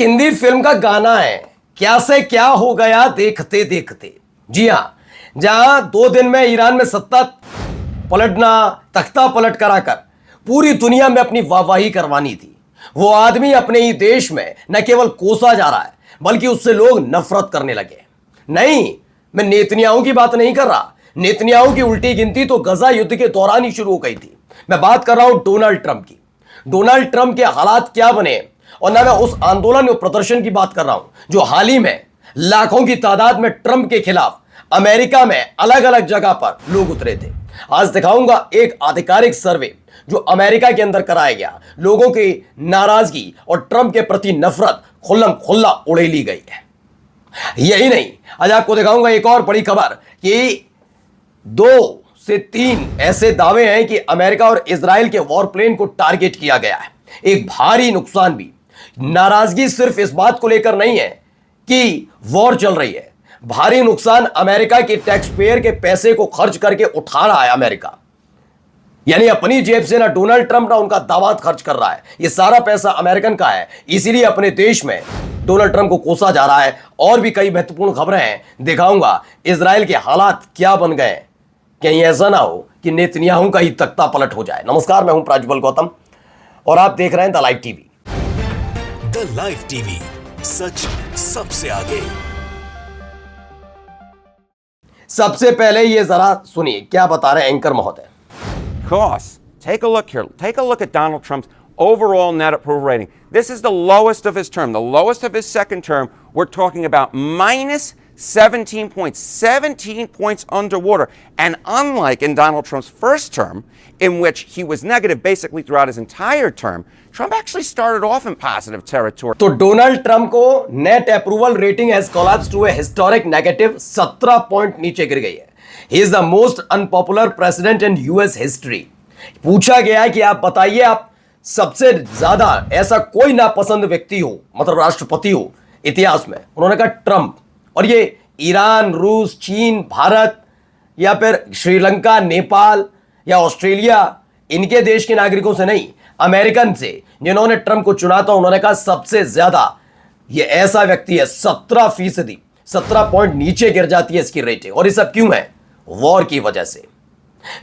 Hindi film का गाना है, क्या से क्या हो गया देखते देखते। जी हां, जहां 2 दिन में ईरान में सत्ता पलटना, तख्ता पलट कराकर पूरी दुनिया में अपनी वाहवाही करवानी थी, वो आदमी अपने ही देश में न केवल कोसा जा रहा है बल्कि उससे लोग नफरत करने लगे। नहीं, मैं नेतन्याहू की बात नहीं कर रहा। नेतन्याहू की उल्टी गिनती तो गजा युद्ध के दौरान ही शुरू हो गई थी। मैं बात कर रहा हूं डोनाल्ड ट्रंप की। डोनाल्ड ट्रंप के हालात क्या बने, और ना मैं उस आंदोलन और प्रदर्शन की बात कर रहा हूं जो हाल ही में लाखों की तादाद में ट्रंप के खिलाफ अमेरिका में अलग अलग जगह पर लोग उतरे थे। आज दिखाऊंगा एक आधिकारिक सर्वे जो अमेरिका के अंदर कराया गया। लोगों की नाराजगी और ट्रंप के प्रति नफरत खुल्लम खुल्ला उड़ेली गई है। यही नहीं, आज आपको दिखाऊंगा एक और बड़ी खबर कि 2 से 3 ऐसे दावे हैं कि अमेरिका और इजराइल के वॉरप्लेन को टारगेट किया गया है। एक भारी नुकसान भी। नाराजगी सिर्फ इस बात को लेकर नहीं है कि वॉर चल रही है, भारी नुकसान अमेरिका के टैक्स पेयर के पैसे को खर्च करके उठा रहा है अमेरिका। यानी अपनी जेब से ना डोनाल्ड ट्रंप ना उनका दामाद खर्च कर रहा है, ये सारा पैसा अमेरिकन का है। इसीलिए अपने देश में डोनाल्ड ट्रंप को कोसा जा रहा है। और भी कई महत्वपूर्ण खबरें हैं, दिखाऊंगा इजराइल के हालात क्या बन गए। कहीं ऐसा ना हो कि नेतन्याहू का ही तख्ता पलट हो जाए। नमस्कार, मैं हूं प्राज्वल गौतम और आप देख रहे हैं the live TV. The live TV, सच सबसे आगे। सबसे पहले ये जरा सुनिए क्या बता रहे हैं एंकर महोदय। Costs. Take a look here. Take a look at Donald Trump's overall net approval rating. This is the lowest of his term, the lowest of his second term. We're talking about minus 17 points, 17 points underwater. And unlike in Donald Trump's first term, in which he was negative basically throughout his entire term, Trump actually started off in positive territory. तो Donald Trump को net approval rating has collapsed to a historic negative 17 point नीचे गिर गई है। He is the most unpopular president in US history. पूछा गया है कि आप बताइए, आप सबसे ज्यादा ऐसा कोई नापसंद व्यक्ति हो, मतलब राष्ट्रपति हो इतिहास में। उन्होंने कहा ट्रंप। और ये ईरान, रूस, चीन, भारत या फिर श्रीलंका, नेपाल या ऑस्ट्रेलिया, इनके देश के नागरिकों से नहीं, अमेरिकन से जिन्होंने ट्रंप को चुना था, उन्होंने कहा सबसे ज्यादा ये ऐसा व्यक्ति है। 17%, 17 पॉइंट नीचे गिर जाती है इसकी रेटिंग। और ये सब क्यों है? वॉर की वजह से।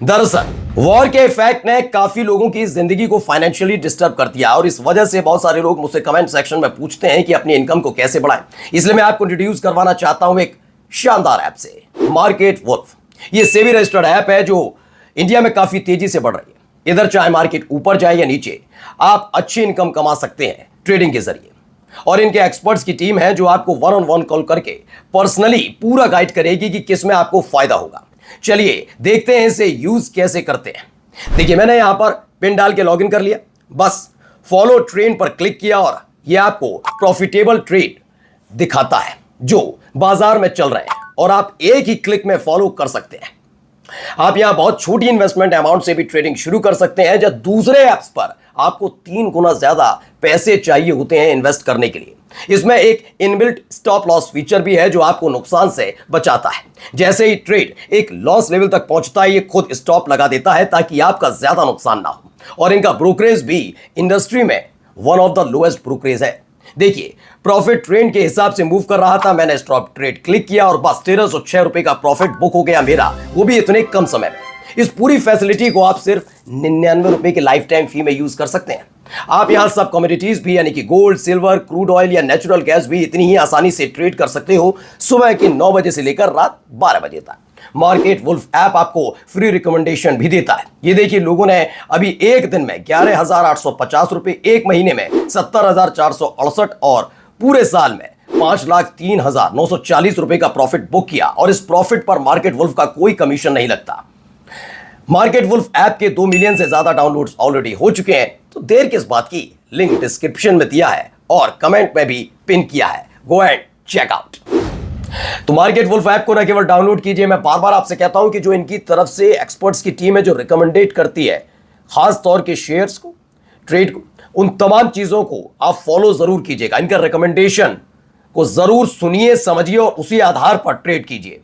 दरअसल वॉर के इफेक्ट ने काफी लोगों की जिंदगी को फाइनेंशियली डिस्टर्ब कर दिया और इस वजह से बहुत सारे लोग मुझसे कमेंट सेक्शन में पूछते हैं कि अपनी इनकम को कैसे बढ़ाएं। इसलिए मैं आपको इंट्रोड्यूस करवाना चाहता हूं एक शानदार ऐप से, मार्केट वुल्फ। ये सेबी रजिस्टर्ड ऐप है जो इंडिया में काफी तेजी से बढ़ रही है। इधर चाहे मार्केट ऊपर जाए या नीचे, आप अच्छी इनकम कमा सकते हैं ट्रेडिंग के जरिए। और इनके एक्सपर्ट्स की टीम है जो आपको 1-on-1 कॉल करके पर्सनली पूरा गाइड करेगी कि किस में आपको फायदा होगा। चलिए देखते हैं इसे यूज कैसे करते हैं। देखिए, मैंने यहां पर पिन डाल के लॉगिन कर लिया, बस फॉलो ट्रेंड पर क्लिक किया और यह आपको प्रॉफिटेबल ट्रेड दिखाता है जो बाजार में चल रहे हैं और आप एक ही क्लिक में फॉलो कर सकते हैं। आप यहां बहुत छोटी इन्वेस्टमेंट अमाउंट से भी ट्रेडिंग शुरू कर सकते हैं, जब दूसरे ऐप्स पर आपको 3 गुना ज्यादा पैसे चाहिए होते हैं इन्वेस्ट करने के लिए। इसमें एक इनबिल्ट स्टॉप लॉस फीचर भी है जो आपको नुकसान से बचाता है। जैसे ही ट्रेड एक लॉस लेवल तक पहुंचता है, ये खुद स्टॉप लगा देता है ताकि आपका ज्यादा नुकसान ना हो। और इनका ब्रोकरेज भी इंडस्ट्री में one of the lowest brokerage है। देखिए, प्रॉफिट ट्रेंड के हिसाब से मूव कर रहा था, मैंने स्टॉप ट्रेड क्लिक किया और बस 1306 रुपए का प्रॉफिट बुक हो गया मेरा, वो भी इतने कम समय में। इस पूरी फैसिलिटी को आप सिर्फ 99 रुपए के लाइफ टाइम फी में यूज कर सकते हैं। आप यहां सब कमोडिटीज भी, यानी कि गोल्ड, सिल्वर, क्रूड ऑयल या नेचुरल गैस भी इतनी ही आसानी से ट्रेड कर सकते हो सुबह के 9 बजे से लेकर रात 12 बजे तक। मार्केट वुल्फ ऐप आपको फ्री रिकमेंडेशन भी देता है। ये देखिए, लोगों ने अभी एक दिन में 11,850 रुपए, एक महीने में 70,468 और पूरे साल में 5,03,940 रुपए का प्रॉफिट बुक किया। और इस प्रॉफिट पर मार्केट वुल्फ का कोई कमीशन नहीं लगता। मार्केट वुल्फ ऐप के 2 मिलियन से ज्यादा डाउनलोड्स ऑलरेडी हो चुके हैं, तो देर किस बात की। लिंक डिस्क्रिप्शन में दिया है और कमेंट में भी पिन किया है, गो एंड चेक आउट। तो मार्केट वुल्फ ऐप को न केवल डाउनलोड कीजिए, मैं बार बार आपसे कहता हूं कि जो इनकी तरफ से एक्सपर्ट्स की टीम है जो रिकमेंडेट करती है खास तौर के शेयर्स को, ट्रेड को, उन तमाम चीजों को आप फॉलो जरूर कीजिएगा। इनका रिकमेंडेशन को जरूर सुनिए, समझिए और उसी आधार पर ट्रेड कीजिए।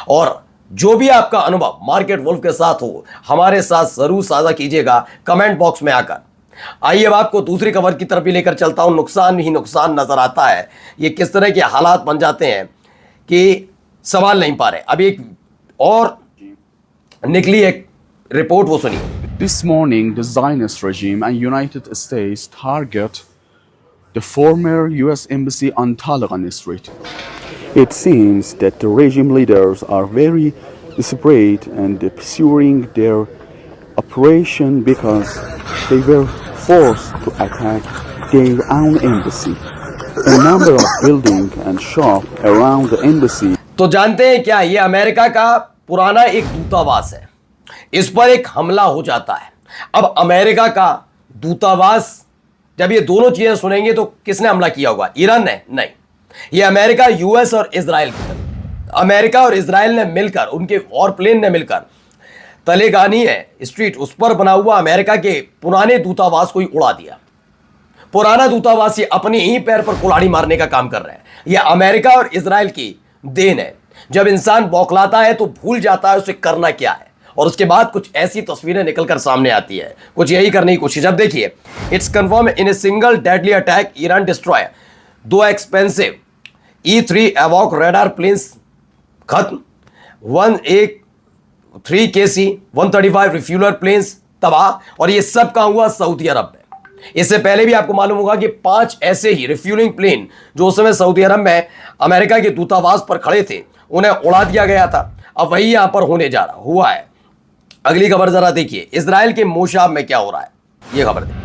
और जो भी आपका अनुभव मार्केट वुल्फ के साथ हो, हमारे साथ जरूर साझा कीजिएगा कमेंट बॉक्स में आकर। आइए अब आपको दूसरी खबर की तरफ भी लेकर चलता हूं। नुकसान ही नुकसान नजर आता है। ये किस तरह के हालात बन जाते हैं कि सवाल नहीं पा रहे। अभी एक और निकली एक रिपोर्ट, वो सुनिए। This morning, the Zionist regime and United States target the former U.S. Embassy on Talagan Street. It seems that the regime leaders are very desperate and pursuing their operation because they were forced to attack their own embassy. A number of buildings and shops around the embassy. तो जानते हैं क्या, ये America का पुराना एक दूतावास है। इस पर एक हमला हो जाता है। अब अमेरिका का दूतावास, जब ये दोनों चीजें सुनेंगे तो किसने हमला किया होगा? ईरान ने? नहीं, ये अमेरिका, यूएस और इजराइल की तरफ। अमेरिका और इजराइल ने मिलकर, उनके वॉर प्लेन ने मिलकर तलेगानी है स्ट्रीट, उस पर बना हुआ अमेरिका के पुराने दूतावास को ही उड़ा दिया। पुराना दूतावास ये अपने ही पैर पर कुल्हाड़ी मारने का काम कर रहे हैं। यह अमेरिका और इजराइल की देन है। जब इंसान बौखलाता है तो भूल जाता है उसे करना क्या है, और उसके बाद कुछ ऐसी तस्वीरें निकलकर सामने आती है। कुछ यही करने की कोशिश। अब देखिए, it's confirm in a single deadly attack Iran destroy 2 expensive E3 एवॉक रडार प्लेन्स खत्म, 3 KC 135 रिफ्यूलर प्लेन्स तबाह। और ये सब कहां हुआ? सऊदी अरब में। इससे पहले भी आपको मालूम होगा कि 5 ऐसे ही रिफ्यूलिंग प्लेन जो उस समय सऊदी अरब में अमेरिका के दूतावास पर खड़े थे, उन्हें उड़ा दिया गया था। अब वही यहां पर होने जा रहा हुआ है। अगली खबर जरा देखिए, इजराइल के मोशाब में क्या हो रहा है, ये खबर देखिए।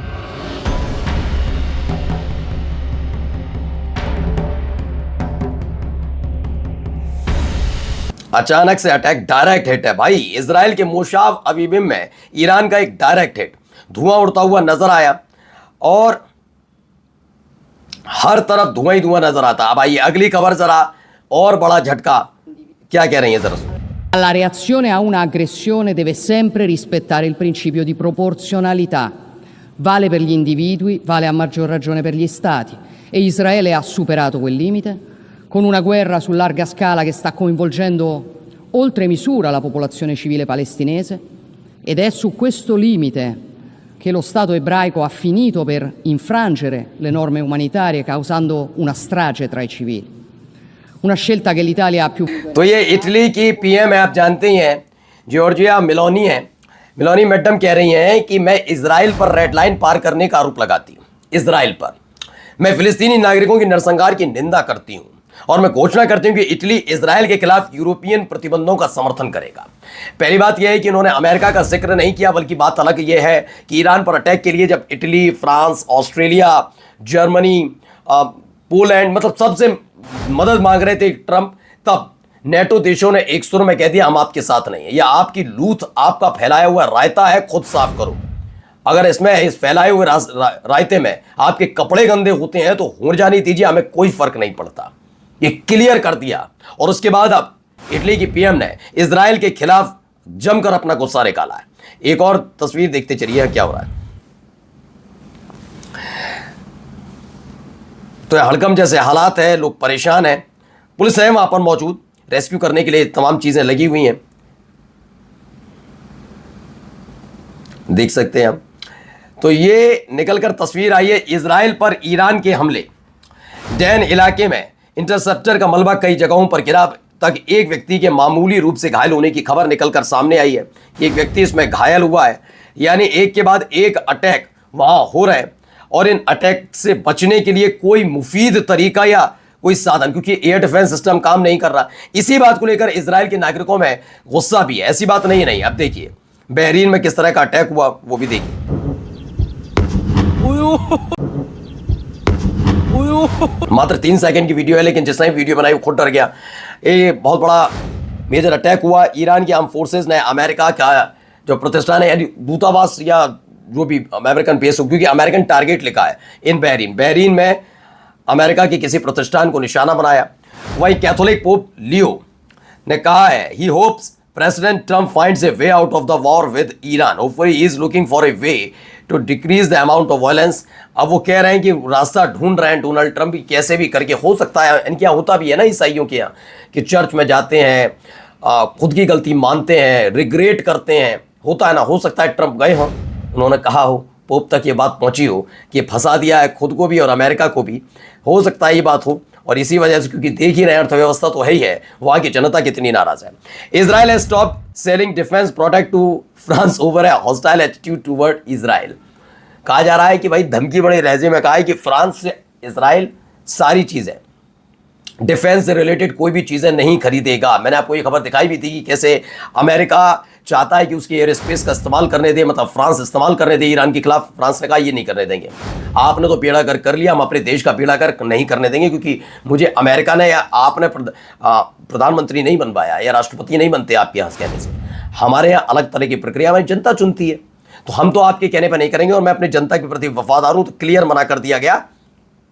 अचानक से अटैक, डायरेक्ट हिट है भाई। इजराइल के मोशाब अबीबिम में ईरान का एक डायरेक्ट हिट, धुआं उड़ता हुआ नजर आया और हर तरफ धुआं ही धुआं नजर आता। अब आइए अगली खबर, जरा और बड़ा झटका, क्या कह रही है जरा सुनो। La reazione a una aggressione deve sempre rispettare il principio di proporzionalità. Vale per gli individui, vale a maggior ragione per gli stati. E Israele ha superato quel limite con una guerra su larga scala che sta coinvolgendo oltre misura la popolazione civile palestinese, ed è su questo limite che lo Stato ebraico ha finito per infrangere le norme umanitarie causando una strage tra i civili. Una scelta che l'Italia ha più... तो ये Italy की PM है, आप जानते ही हैं, Giorgia Meloni है। Meloni madam कह रही हैं कि मैं इजराइल पर रेड लाइन पार करने का आरोप लगाती हूँ। इजराइल पर मैं फिलिस्तीनी नागरिकों की नरसंहार की निंदा करती हूँ और मैं घोषणा करती हूँ कि इटली इजराइल के खिलाफ यूरोपियन प्रतिबंधों का समर्थन करेगा। पहली बात यह है कि इन्होंने अमेरिका का जिक्र नहीं किया, बल्कि बात अलग यह है कि ईरान पर अटैक के लिए जब Italy, France, Australia, Germany, Poland, मतलब सबसे मदद मांग रहे थे ट्रंप, तब नेटो देशों ने एक सुर में कह दिया हम आपके साथ नहीं है। यह आपकी लूथ, आपका फैलाया हुआ रायता है, खुद साफ करो। अगर इसमें इस फैलाए हुए रायते में आपके कपड़े गंदे होते हैं तो हो जाने दीजिए, हमें कोई फर्क नहीं पड़ता। ये क्लियर कर दिया। और उसके बाद अब इटली की पीएम ने इजराइल के खिलाफ जमकर अपना गुस्सा निकाला है। एक और तस्वीर देखते चलिए क्या हो रहा है। तो हड़कंप जैसे हालात है, लोग परेशान हैं। पुलिस है वहां पर मौजूद, रेस्क्यू करने के लिए तमाम चीजें लगी हुई हैं, देख सकते हैं हम। तो ये निकलकर तस्वीर आई है इजराइल पर ईरान के हमले। डैन इलाके में इंटरसेप्टर का मलबा कई जगहों पर गिरा, तक एक व्यक्ति के मामूली रूप से घायल होने की खबर निकलकर सामने आई है। एक व्यक्ति इसमें घायल हुआ है, यानी एक के बाद एक अटैक वहां हो रहे हैं और इन अटैक से बचने के लिए कोई मुफीद तरीका या कोई साधन, क्योंकि एयर डिफेंस सिस्टम काम नहीं कर रहा। इसी बात को लेकर इजराइल के नागरिकों में गुस्सा भी है, ऐसी बात नहीं। अब देखिए बहरीन में किस तरह का अटैक हुआ, वो भी देखिए। मात्र 3 सेकंड की वीडियो है, लेकिन जिसने वीडियो बनाई वो खुद डर गया। ये बहुत बड़ा मेजर अटैक हुआ। ईरान की आर्म फोर्सेस ने अमेरिका का जो प्रतिष्ठान है, यानी दूतावास या जो भी अमेरिकन बेस हो, क्योंकि अमेरिकन टारगेट लिखा है इन बहरीन में अमेरिका के किसी प्रतिष्ठान को निशाना बनाया। वहीं कैथोलिक पोप लियो ने कहा है he hopes President Trump finds a way out of the war with Iran, hopefully he is looking for a way to decrease the amount of violence. अब वो कह रहे हैं कि रास्ता ढूंढ रहे हैं डोनाल्ड ट्रंप, कैसे भी करके हो सकता है। इनके यहाँ होता भी है ना ईसाइयों के यहाँ कि चर्च में जाते हैं, खुद की गलती मानते हैं, रिग्रेट करते हैं, होता है ना। हो सकता है ट्रंप गए हों, उन्होंने कहा हो पोप तक ये बात पहुंची हो कि फंसा दिया है खुद को भी और अमेरिका को भी, हो सकता है ये बात हो। और इसी वजह से, क्योंकि देख ही रहे हैं अर्थव्यवस्था तो है ही है, वहां की जनता कितनी नाराज है। Israel has stop selling defence product to France over a hostile attitude toward Israel. कहा जा रहा है कि भाई धमकी बड़े लहजे में कहा है कि फ्रांस से इजराइल सारी चीजें डिफेंस से रिलेटेड कोई भी चीजें नहीं खरीदेगा। मैंने आपको ये खबर दिखाई भी थी कि कैसे अमेरिका चाहता है कि उसकी एयर स्पेस का इस्तेमाल करने दे, मतलब फ्रांस इस्तेमाल करने दे ईरान के खिलाफ। फ्रांस ने कहा ये नहीं करने देंगे, आपने तो बेड़ा गर्क कर लिया, हम अपने देश का बेड़ा गर्क नहीं करने देंगे, क्योंकि मुझे अमेरिका ने या आपने प्रधानमंत्री नहीं बनवाया या राष्ट्रपति नहीं बनते आपके यहाँ कहने से। हमारे यहाँ अलग तरह की प्रक्रिया हमारी जनता चुनती है, तो हम तो आपके कहने पर नहीं करेंगे। और मैं अपनी जनता के प्रति वफादार हूं, तो क्लियर मना कर दिया गया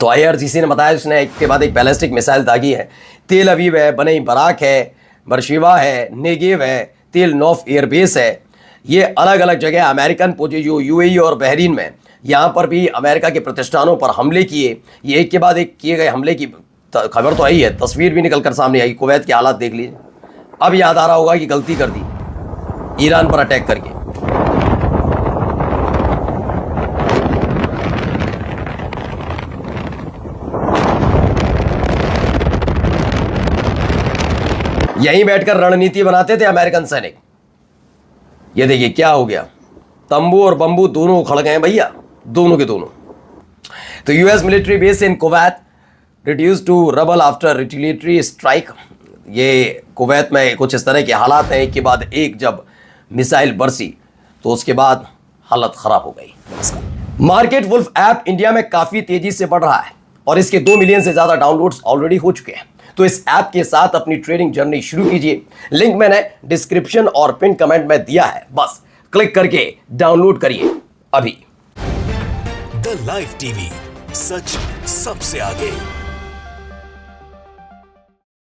तो IRGC ने बताया उसने एक के बाद एक बैलिस्टिक मिसाइल दागी है। तेल अवीव है, बनी बराक है, बरशिवा है, नेगेव है, तेल नौफ एयरबेस है। ये अलग अलग जगह अमेरिकन जो UAE और बहरीन में, यहाँ पर भी अमेरिका के प्रतिष्ठानों पर हमले किए। ये एक के बाद एक किए गए हमले की खबर तो आई है, तस्वीर भी निकल कर सामने आई। कुवैत के हालात देख लीजिए। अब याद आ रहा होगा कि गलती कर दी ईरान पर अटैक करके। यहीं बैठकर रणनीति बनाते थे अमेरिकन सैनिक। ये देखिए क्या हो गया, तंबू और बंबू दोनों उखड़ गए भैया, दोनों के दोनों। तो US military base in Kuwait reduce to rubble after retaliatory strike. ये कुवैत में कुछ इस तरह के हालात हैं, एक के बाद एक जब मिसाइल बरसी तो उसके बाद हालत खराब हो गई। मार्केट वुल्फ ऐप इंडिया में काफी तेजी से बढ़ रहा है और इसके 2 मिलियन से ज्यादा डाउनलोड्स ऑलरेडी हो चुके हैं। तो इस ऐप के साथ अपनी ट्रेडिंग जर्नी शुरू कीजिए। लिंक मैंने डिस्क्रिप्शन और पिन कमेंट में दिया है, बस क्लिक करके डाउनलोड करिए अभी। द लाइव टीवी, सच सबसे आगे।